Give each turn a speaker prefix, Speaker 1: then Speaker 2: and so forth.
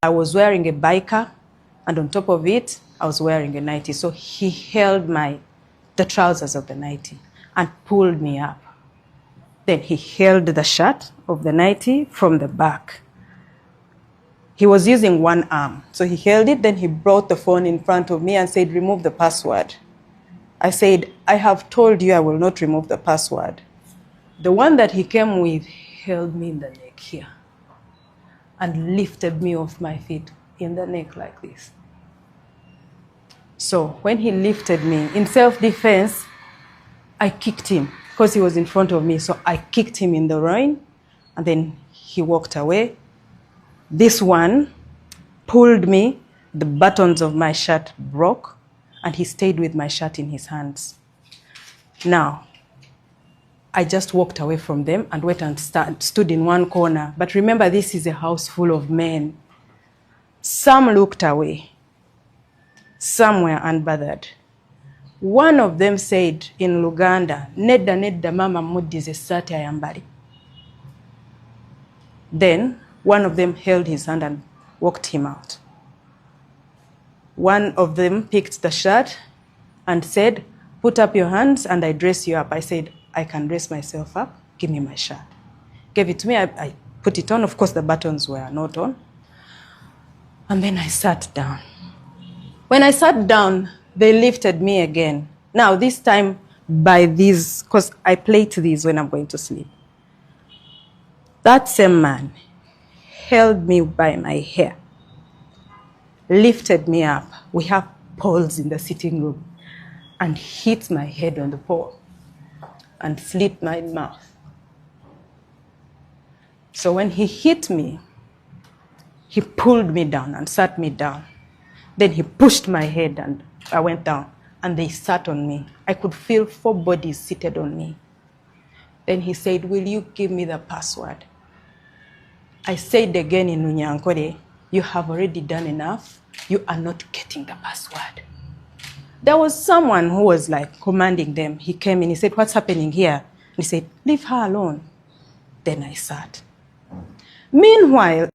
Speaker 1: I was wearing a biker, and on top of it, I was wearing a nightie. So he held the trousers of the nightie and pulled me up. Then he held the shirt of the nightie from the back. He was using one arm. So he held it, then he brought the phone in front of me and said, remove the password. I said, I have told you I will not remove the password. The one that he came with held me in the neck here and lifted me off my feet in the neck like this. So when he lifted me, in self-defense, I kicked him because he was in front of me. So I kicked him in the groin, and then he walked away. This one pulled me, the buttons of my shirt broke, and he stayed with my shirt in his hands. Now, I just walked away from them and went and stood in one corner. But remember, this is a house full of men. Some looked away. Some were unbothered. One of them said in Luganda, "Nedda nedda mama muddize essaati ayambali." Then one of them held his hand and walked him out. One of them picked the shirt and said, "Put up your hands and I dress you up." I said, "I can dress myself up. Give me my shirt." Gave it to me. I put it on. Of course, the buttons were not on. And then I sat down. When I sat down, they lifted me again. Now, this time by these, because I plait these when I'm going to sleep. That same man held me by my hair, lifted me up. We have poles in the sitting room, and hit my head on the pole and slit my mouth. So when he hit me, he pulled me down and sat me down. Then he pushed my head and I went down, and they sat on me. I could feel 4 bodies seated on me. Then he said, "Will you give me the password?" I said again in Unyankore, "You have already done enough. You are not getting the password." There was someone who was like commanding them. He came in, he said, "What's happening here?" And he said, "Leave her alone." Then I sat. Meanwhile,